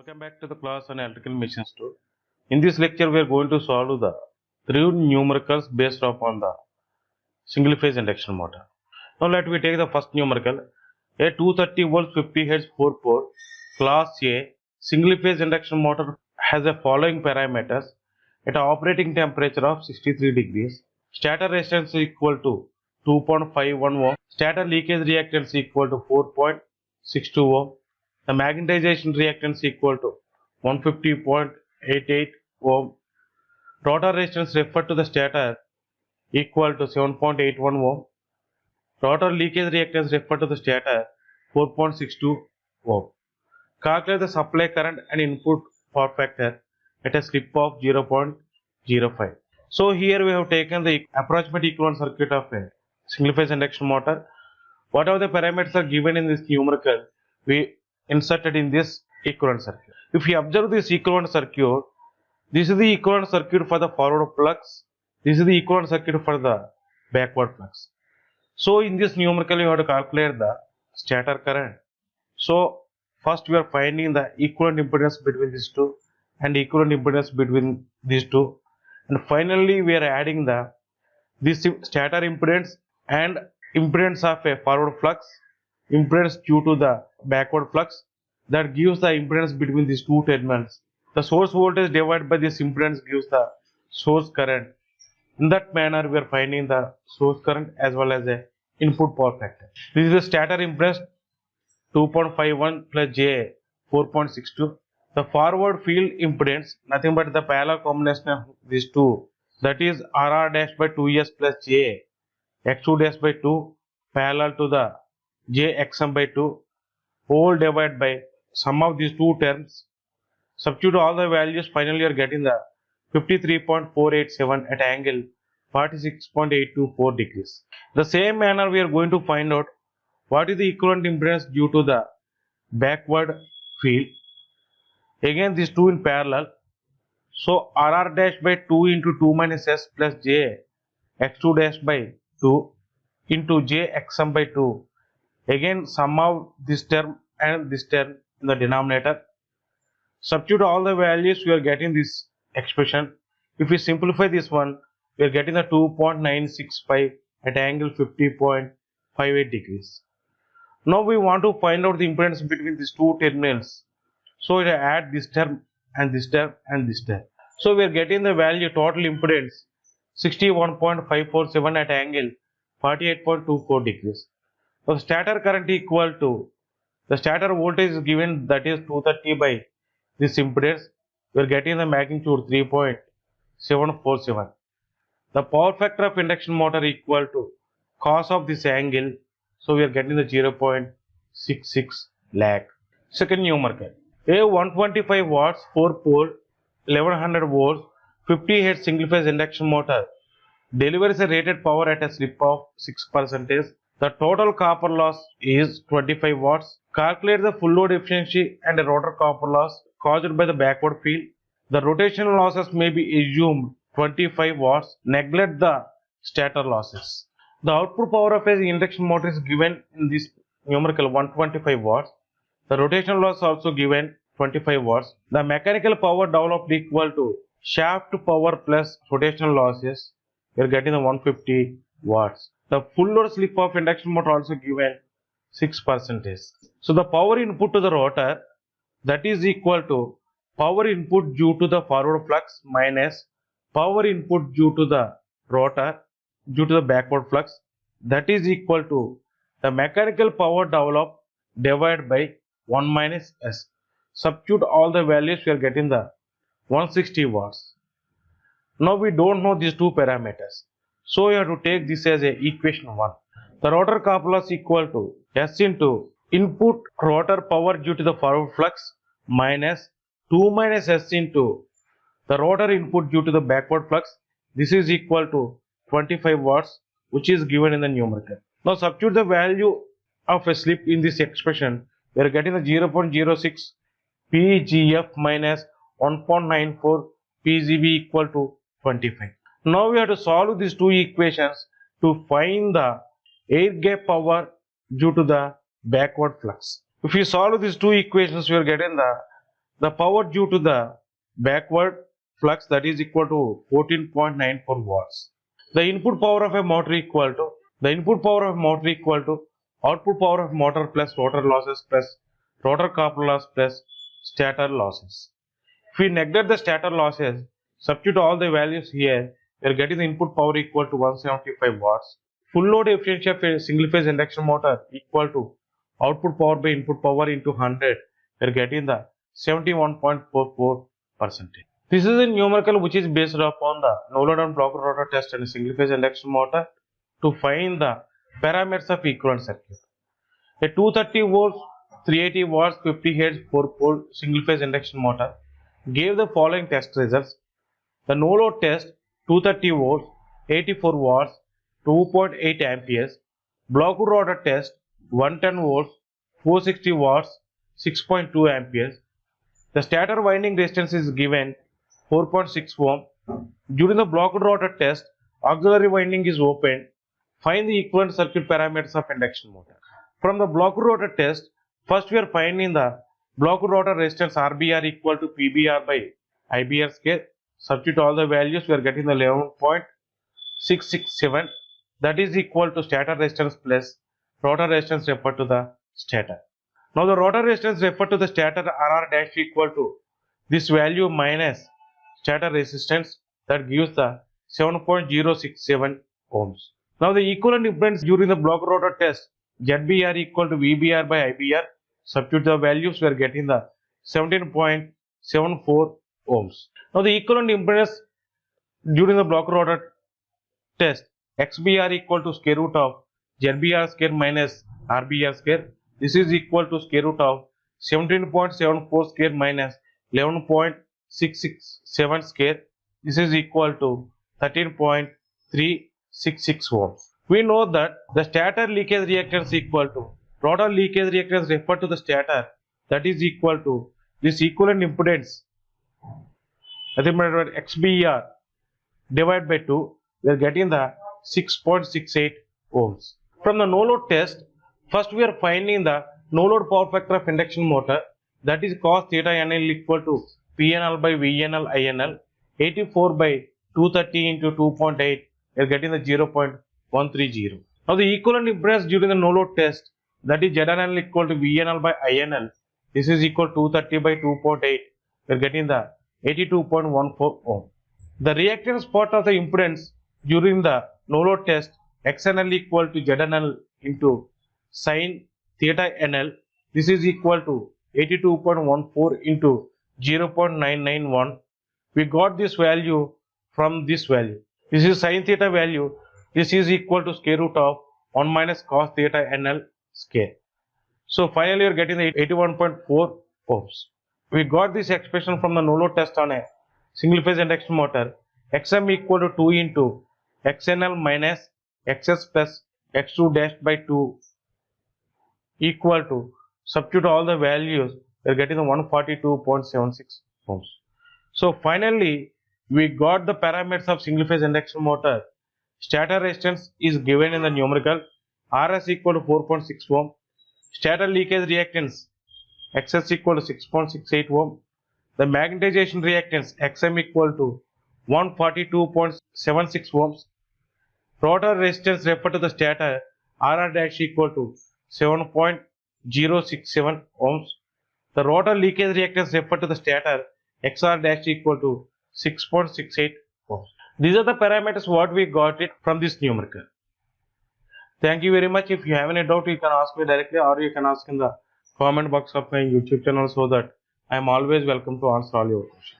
Welcome back to the class on electrical machines 2. In this lecture, we are going to solve the three numericals based upon the single phase induction motor. Now let me take the first numerical. A 230 volts 50 Hz 4 pole class A single phase induction motor has the following parameters at an operating temperature of 63 degrees. Stator resistance equal to 2.51 ohm. Stator leakage reactance equal to 4.62 ohm. The magnetization reactance equal to 150.88 ohm. Rotor resistance referred to the stator equal to 7.81 ohm. Rotor leakage reactance referred to the stator 4.62 ohm. Calculate the supply current and input power factor at a slip of 0.05. So here we have taken the approximate equivalent circuit of a single phase induction motor. Whatever the parameters are given in this numerical, we inserted in this equivalent circuit. If you observe this equivalent circuit, this is the equivalent circuit for the forward flux, this is the equivalent circuit for the backward flux. So in this numerical you have to calculate the stator current. So first we are finding the equivalent impedance between these two and equivalent impedance between these two, and finally we are adding this stator impedance and impedance of a forward flux, impedance due to the backward flux, that gives the impedance between these two terminals. The source voltage divided by this impedance gives the source current. In that manner we are finding the source current as well as the input power factor. This is the stator impedance 2.51 plus J 4.62. The forward field impedance nothing but the parallel combination of these two, that is RR dash by 2S plus J X2 dash by 2 parallel to the J XM by 2 whole divided by sum of these two terms. Substitute all the values, finally you are getting the 53.487 at angle 46.824 degrees. The same manner we are going to find out what is the equivalent impedance due to the backward field. Again these two in parallel. So RR dash by 2 into 2 minus S plus J X2 dash by 2 into J XM by 2. Again sum of this term and this term in the denominator. Substitute all the values, we are getting this expression. If we simplify this one, we are getting the 2.965 at angle 50.58 degrees. Now we want to find out the impedance between these two terminals. So we add this term and this term and this term. So we are getting the value total impedance 61.547 at angle 48.24 degrees. So stator current equal to the stator voltage is given, that is 230 by this impedance. We are getting the magnitude 3.747. The power factor of induction motor equal to cos of this angle. So we are getting the 0.66 lakh. Second numerical. A 125 watts 4 pole 1100 volts 50 Hz single phase induction motor delivers a rated power at a slip of 6%. The total copper loss is 25 watts. Calculate the full load efficiency and the rotor copper loss caused by the backward field. The rotational losses may be assumed 25 watts. Neglect the stator losses. The output power of an induction motor is given in this numerical 125 watts. The rotational loss also given 25 watts. The mechanical power developed equal to shaft power plus rotational losses. We are getting the 150 watts. The full load slip of induction motor also given 6%. So the power input to the rotor, that is equal to power input due to the forward flux minus power input due to the rotor due to the backward flux, that is equal to the mechanical power developed divided by 1 minus S. Substitute all the values, we are getting the 160 watts. Now we don't know these two parameters, so we have to take this as a equation 1. The rotor copper loss equal to S into input rotor power due to the forward flux minus 2 minus S into the rotor input due to the backward flux. This is equal to 25 watts, which is given in the numerical. Now substitute the value of a slip in this expression. We are getting the 0.06 PGF minus 1.94 PGB equal to 25. Now we have to solve these two equations to find the air gap power due to the backward flux. If we solve these two equations, we are getting the The power due to the backward flux, that is equal to 14.94 watts. The input power of a motor equal to output power of motor plus rotor losses plus rotor copper loss plus stator losses. If we neglect the stator losses, substitute all the values here, we are getting the input power equal to 175 watts. Full load efficiency of a single phase induction motor equal to output power by input power into 100, we are getting the 71.44%. This is a numerical which is based upon the no load and block rotor test and single phase induction motor to find the parameters of equivalent circuit. A 230 volts, 380 watts, 50 Hz 4-pole single phase induction motor gave the following test results. The no load test 230 volts, 84 watts, 2.8 amperes. Block rotor test 110 volts, 460 watts, 6.2 amperes. The stator winding resistance is given 4.6 ohm. During the block rotor test, auxiliary winding is opened. Find the equivalent circuit parameters of induction motor. From the block rotor test, first we are finding the block rotor resistance RBR equal to PBR by IBR square. Substitute all the values, we are getting the 11.667, that is equal to stator resistance plus rotor resistance referred to the stator. Now the rotor resistance referred to the stator RR dash equal to this value minus stator resistance, that gives the 7.067 ohms. Now the equivalent impedance during the block rotor test ZBR equal to VBR by IBR. Substitute the values, we are getting the 17.74 ohms. Now the equivalent impedance during the block rotor test XBR equal to square root of ZBR square minus RBR square. This is equal to square root of 17.74 square minus 11.667 square. This is equal to 13.366 ohms. We know that the stator leakage reactance equal to rotor leakage reactance referred to the stator, that is equal to this equivalent impedance, XBR divided by 2, we are getting the 6.68 ohms. From the no load test, first we are finding the no load power factor of induction motor, that is cos theta NL equal to PNL by VNL INL. 84 by 230 into 2.8, we are getting the 0.130. Now the equivalent impedance during the no load test, that is ZNL equal to VNL by INL. This is equal to 230 by 2.8, we are getting the 82.14 ohm. The reactance part of the impedance during the no load test XNL equal to ZNL into sin theta NL. This is equal to 82.14 into 0.991. We got this value from this value. This is sin theta value. This is equal to square root of 1 minus cos theta NL square. So finally, you are getting the 81.4 ohms. We got this expression from the no load test on a single phase induction motor. Xm equal to 2 into XNL minus XS plus X2 dashed by 2 equal to, substitute all the values, we are getting the 142.76 ohms. So finally, we got the parameters of single phase induction motor. Stator resistance is given in the numerical, RS equal to 4.6 ohm. Stator leakage reactance XS equal to 6.68 ohm. The magnetization reactance XM equal to 142.76 ohms. Rotor resistance referred to the stator RR dash equal to 7.067 ohms. The rotor leakage reactance referred to the stator XR dash equal to 6.68 ohms. These are the parameters what we got it from this numerical. Thank you very much. If you have any doubt, you can ask me directly or you can ask in the comment box of my YouTube channel, so that I am always welcome to answer all your questions.